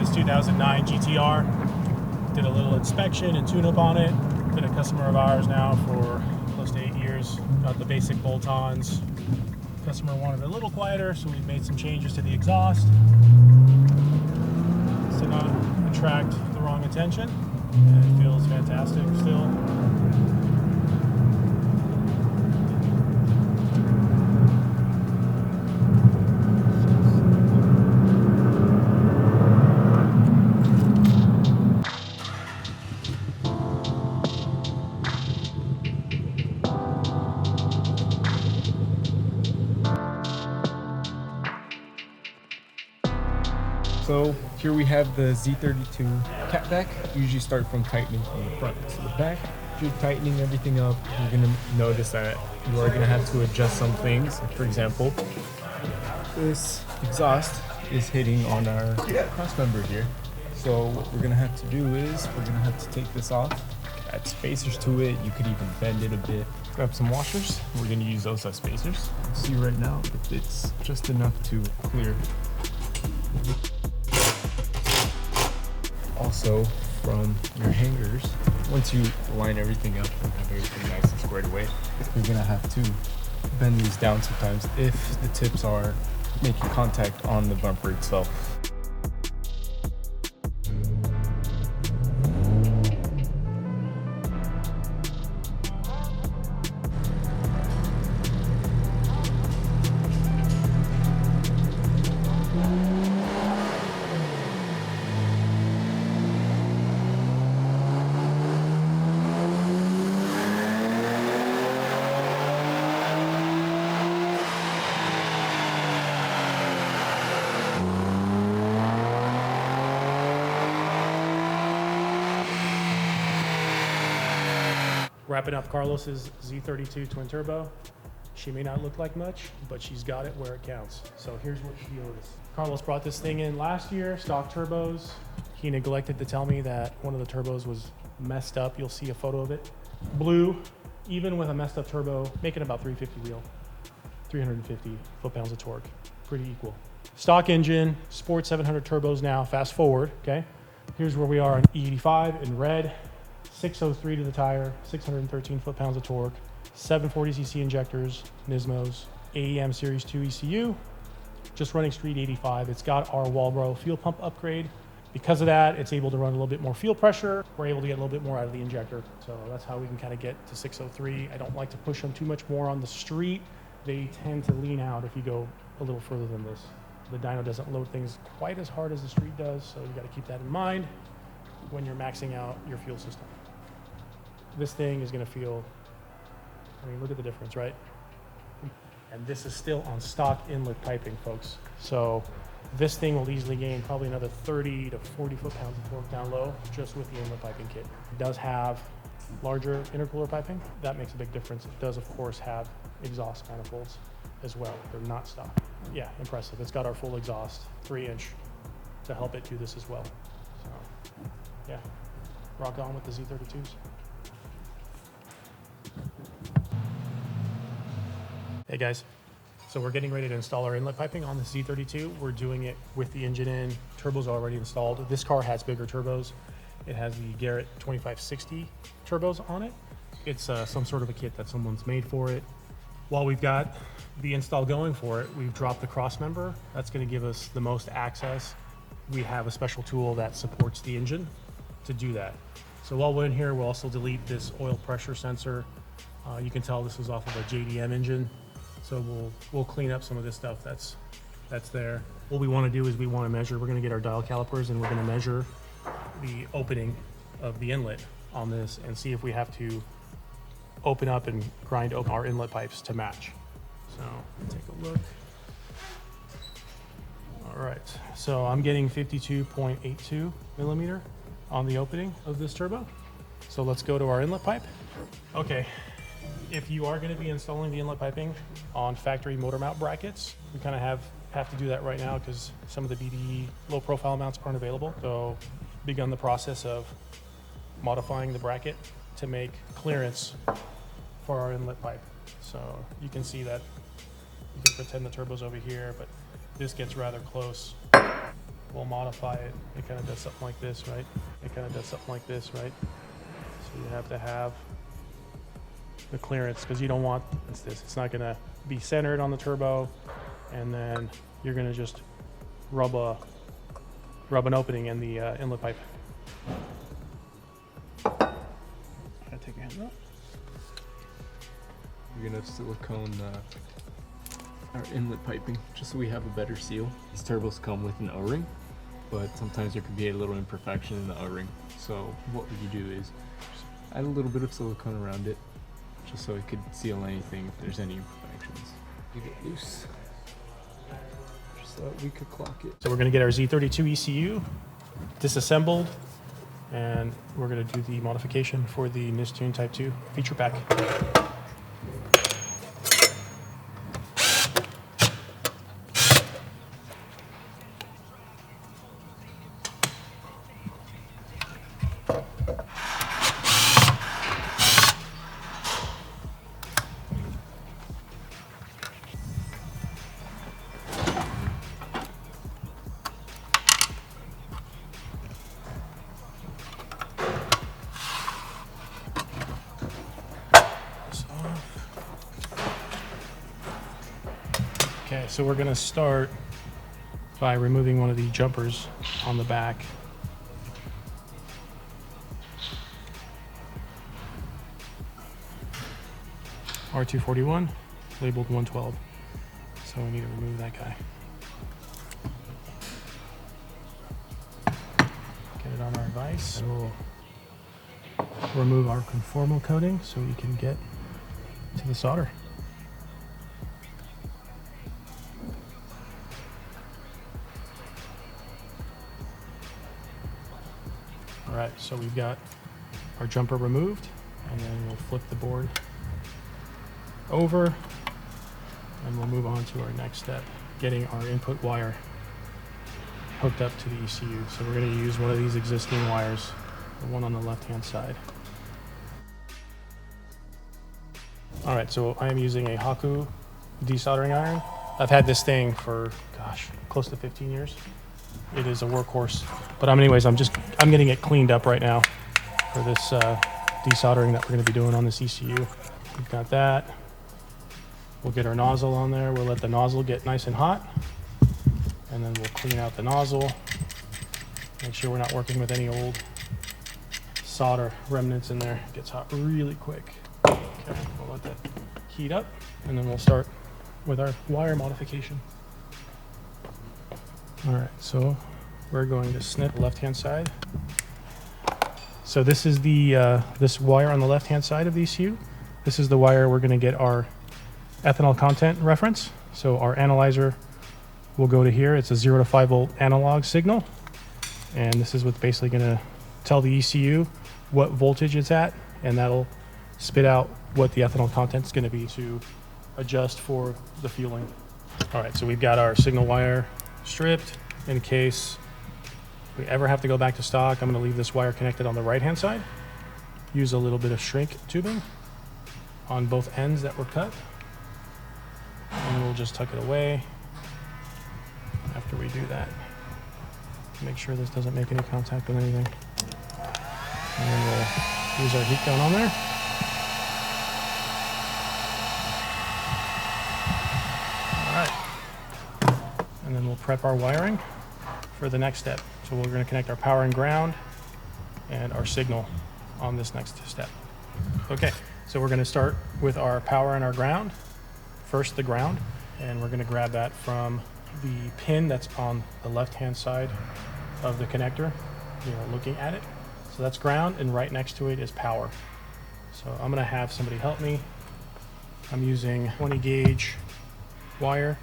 this 2009 GTR. Did a little inspection and tune-up on it. Been a customer of ours now for close to 8 years. Got the basic bolt-ons. Customer wanted it a little quieter, so we've made some changes to the exhaust to not attract the wrong attention. And it feels fantastic still. So here we have the Z32 catback. Usually start from tightening from the front to the back. If you're tightening everything up, you're gonna notice that you are gonna have to adjust some things. For example, this exhaust is hitting on our cross member here. So what we're gonna have to do is we're gonna have to take this off, add spacers to it. You could even bend it a bit. Grab some washers. We're gonna use those as spacers. See right now if it's just enough to clear. Also, from your hangers, once you line everything up and have everything nice and squared away, you're gonna have to bend these down sometimes if the tips are making contact on the bumper itself. Wrapping up Carlos's Z32 twin turbo. She may not look like much, but she's got it where it counts. So here's what the deal is. Carlos brought this thing in last year, stock turbos. He neglected to tell me that one of the turbos was messed up. You'll see a photo of it. Blue, even with a messed up turbo, making about 350 wheel, 350 foot-pounds of torque, pretty equal. Stock engine, Sport 700 turbos now, fast forward, okay? Here's where we are on E85 in red. 603 to the tire, 613 foot-pounds of torque, 740cc injectors, Nismos, AEM Series 2 ECU, just running street 85. It's got our Walbro fuel pump upgrade. Because of that, it's able to run a little bit more fuel pressure. We're able to get a little bit more out of the injector. So that's how we can kind of get to 603. I don't like to push them too much more on the street. They tend to lean out if you go a little further than this. The dyno doesn't load things quite as hard as the street does, so you got to keep that in mind when you're maxing out your fuel system. This thing is going to feel, I mean, look at the difference, right? And this is still on stock inlet piping, folks. So this thing will easily gain probably another 30 to 40 foot-pounds of torque down low just with the inlet piping kit. It does have larger intercooler piping. That makes a big difference. It does, of course, have exhaust manifolds as well. They're not stock. Yeah, impressive. It's got our full exhaust, 3-inch, to help it do this as well. So, yeah, rock on with the Z32s. Hey guys, so we're getting ready to install our inlet piping on the Z32. We're doing it with the engine in, turbos already installed. This car has bigger turbos. It has the Garrett 2560 turbos on it. It's some sort of a kit that someone's made for it. While we've got the install going for it, we've dropped the cross member. That's gonna give us the most access. We have a special tool that supports the engine to do that. So while we're in here, we'll also delete this oil pressure sensor. You can tell this was off of a JDM engine. So we'll clean up some of this stuff that's there. What we want to do is we want to measure. We're going to get our dial calipers and we're going to measure the opening of the inlet on this and see if we have to open up and grind open our inlet pipes to match. So take a look. All right, so I'm getting 52.82 millimeter on the opening of this turbo. So let's go to our inlet pipe. Okay. If you are going to be installing the inlet piping on factory motor mount brackets, we kind of have to do that right now because some of the BDE low profile mounts aren't available. So begun the process of modifying the bracket to make clearance for our inlet pipe. So you can see that you can pretend the turbo's over here, but this gets rather close we'll modify it. It kind of does something like this, right? It kind of does something like this, right? So you have to have the clearance because you don't want it's not going to be centered on the turbo, and then you're going to just rub an opening in the inlet pipe. Take your hands off. We're gonna silicone our inlet piping just so we have a better seal. These turbos come with an O-ring, but sometimes there could be a little imperfection in the O-ring. So what you do is just add a little bit of silicone around it just so it could seal anything if there's any imperfections. Leave it loose just so that we could clock it. So we're gonna get our Z32 ECU disassembled, and we're going to do the modification for the NIS Tune Type 2 feature pack. Okay, so we're gonna start by removing one of the jumpers on the back. R241, labeled 112. So we need to remove that guy. Get it on our vise. And we'll remove our conformal coating so we can get to the solder. All right, so we've got our jumper removed, and then we'll flip the board over, and we'll move on to our next step, getting our input wire hooked up to the ECU. So we're going to use one of these existing wires, the one on the left-hand side. All right, so I am using a Haku desoldering iron. I've had this thing for, gosh, close to 15 years. It is a workhorse, but anyways, I'm getting it cleaned up right now for this desoldering that we're going to be doing on this ECU. We've got that. We'll get our nozzle on there. We'll let the nozzle get nice and hot, and then we'll clean out the nozzle. Make sure we're not working with any old solder remnants in there. It gets hot really quick. Okay, we'll let that heat up, and then we'll start with our wire modification. All right, so we're going to snip the left-hand side. So this is the this wire on the left-hand side of the ECU. This is the wire we're going to get our ethanol content reference. So our analyzer will go to here. It's a 0 to 5 volt analog signal, and this is what's basically going to tell the ECU what voltage it's at, and that'll spit out what the ethanol content is going to be to adjust for the fueling. All right, so we've got our signal wire stripped. In case we ever have to go back to stock, I'm going to leave this wire connected on the right hand side. Use a little bit of shrink tubing on both ends that were cut, and we'll just tuck it away after we do that. Make sure this doesn't make any contact with anything, and then we'll use our heat gun on there. And then we'll prep our wiring for the next step. So we're going to connect our power and ground and our signal on this next step. Okay, so we're going to start with our power and our ground. First, the ground, and we're going to grab that from the pin that's on the left-hand side of the connector. You're looking at it. So that's ground, and right next to it is power. So I'm going to have somebody help me. I'm using 20 gauge wire.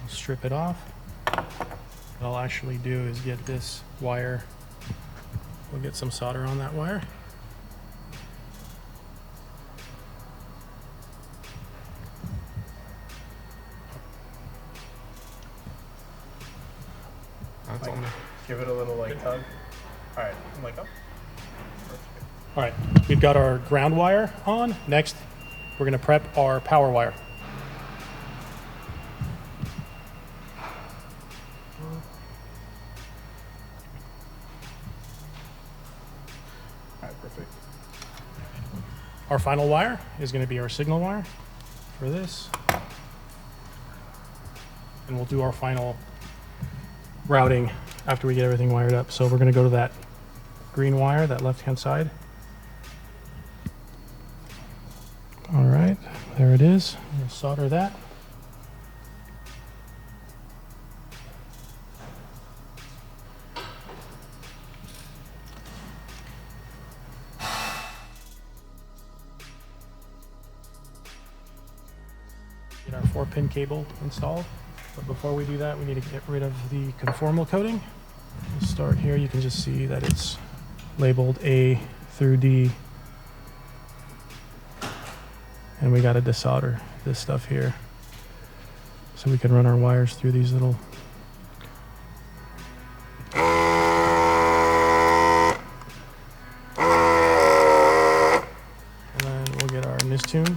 I'll strip it off. What I'll actually do is get this wire, we'll get some solder on that wire. That's all. Give it a little like tug. All right, like up. All right, we've got our ground wire on. Next, we're going to prep our power wire. Our final wire is going to be our signal wire for this. And we'll do our final routing after we get everything wired up. So we're going to go to that green wire, that left-hand side. All right, there it is. We'll solder that. Get our 4-pin cable installed. But before we do that, we need to get rid of the conformal coating. We'll start here. You can just see that it's labeled A through D. And we got to desolder this stuff here so we can run our wires through these little and then we'll get our Nistune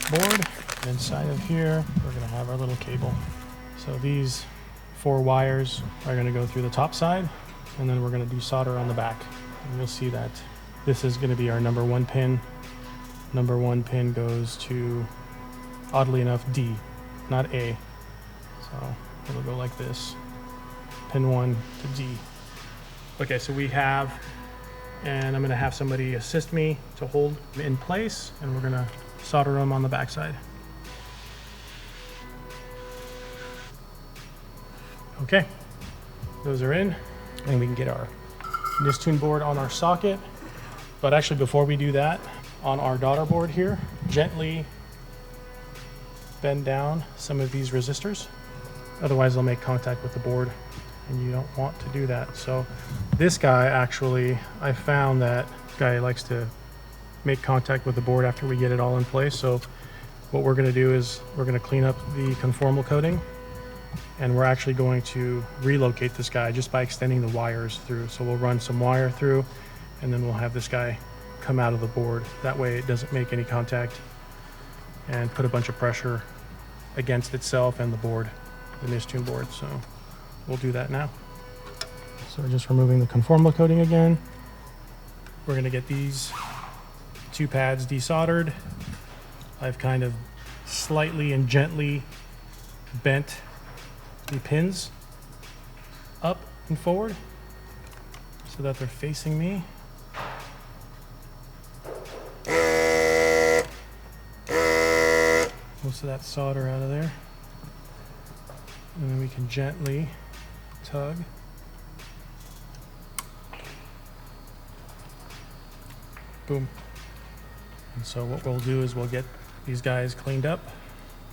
board. And inside of here we're going to have our little cable. So these 4 wires are going to go through the top side, and then we're going to do solder on the back. And you'll see that this is going to be our number 1 pin. Number 1 pin goes to, oddly enough, D, not A. So it'll go like this, pin 1 to D. Okay, so we have, and I'm gonna have somebody assist me to hold them in place, and we're gonna solder them on the backside. Okay, those are in, and we can get our Nistune board on our socket. But actually, before we do that, on our daughter board here, gently bend down some of these resistors. Otherwise they'll make contact with the board, and you don't want to do that. So this guy, actually, I found that this guy likes to make contact with the board after we get it all in place. So what we're going to do is we're going to clean up the conformal coating, and we're actually going to relocate this guy just by extending the wires through. So we'll run some wire through, and then we'll have this guy come out of the board. That way it doesn't make any contact and put a bunch of pressure against itself and the board, the Nistune board. So we'll do that now. So we're just removing the conformal coating again. We're going to get these 2 pads desoldered. I've kind of slightly and gently bent the pins up and forward so that they're facing me. Most of that solder out of there. And then we can gently tug. Boom. And so what we'll do is we'll get these guys cleaned up,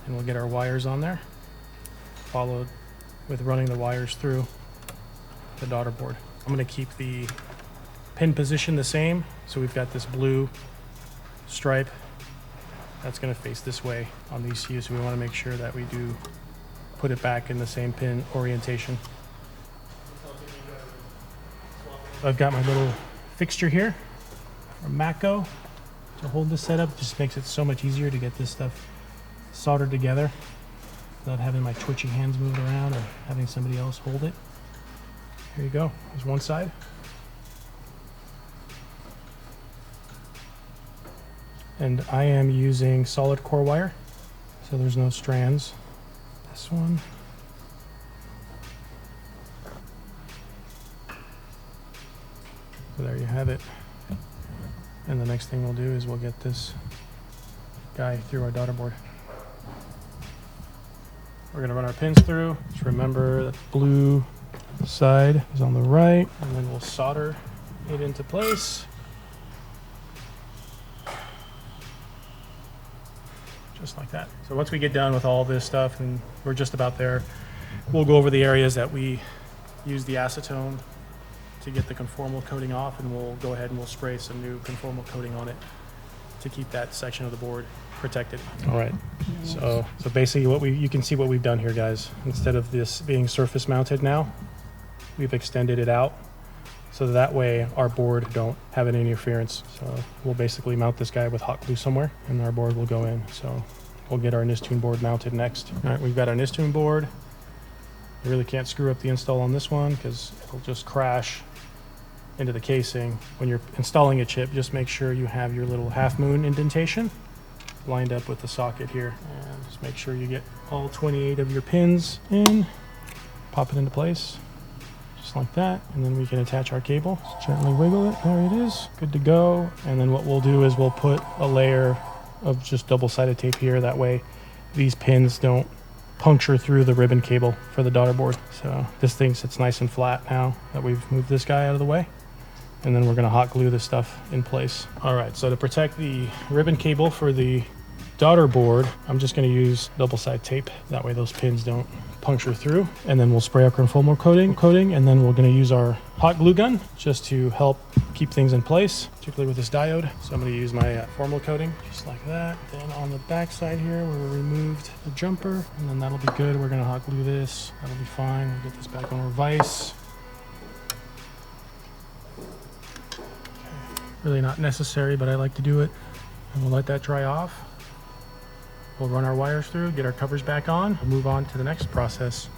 and we'll get our wires on there, followed with running the wires through the daughter board. I'm going to keep the pin position the same. So we've got this blue stripe that's going to face this way on the ECU, so we want to make sure that we do put it back in the same pin orientation. I've got my little fixture here, or Mako, to hold this setup. Just makes it so much easier to get this stuff soldered together without having my twitchy hands move around or having somebody else hold it. Here you go. There's one side. And I am using solid core wire, so there's no strands. This one. So there you have it. And the next thing we'll do is we'll get this guy through our daughter board. We're gonna run our pins through. Just remember that blue side is on the right, and then we'll solder it into place. Just like that. So once we get done with all this stuff, and we're just about there, we'll go over the areas that we use the acetone to get the conformal coating off, and we'll go ahead and we'll spray some new conformal coating on it to keep that section of the board protected. All right. So basically you can see what we've done here, guys. Instead of this being surface mounted now, we've extended it out so that way our board don't have any interference. So we'll basically mount this guy with hot glue somewhere, and our board will go in. So we'll get our Nistune board mounted next. All right, we've got our Nistune board. You really can't screw up the install on this one because it'll just crash into the casing. When you're installing a chip, just make sure you have your little half moon indentation lined up with the socket here. And just make sure you get all 28 of your pins in, pop it into place, just like that. And then we can attach our cable. Just gently wiggle it, there it is, good to go. And then what we'll do is we'll put a layer of just double-sided tape here. That way these pins don't puncture through the ribbon cable for the daughter board. So this thing sits nice and flat now that we've moved this guy out of the way. And then we're gonna hot glue this stuff in place. All right, so to protect the ribbon cable for the daughter board, I'm just gonna use double-sided tape. That way those pins don't puncture through. And then we'll spray acrylfoam coating, and then we're gonna use our hot glue gun just to help keep things in place, particularly with this diode. So I'm gonna use my formal coating, just like that. Then on the back side here, where we removed the jumper, and then that'll be good. We're gonna hot glue this, that'll be fine. We'll get this back on our vise. Really not necessary, but I like to do it. And we'll let that dry off. We'll run our wires through, get our covers back on, we'll move on to the next process.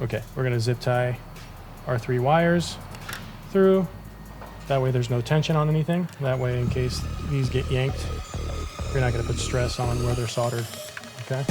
Okay, we're gonna zip tie our 3 wires through. That way there's no tension on anything. That way, in case these get yanked, you're not gonna put stress on where they're soldered, okay?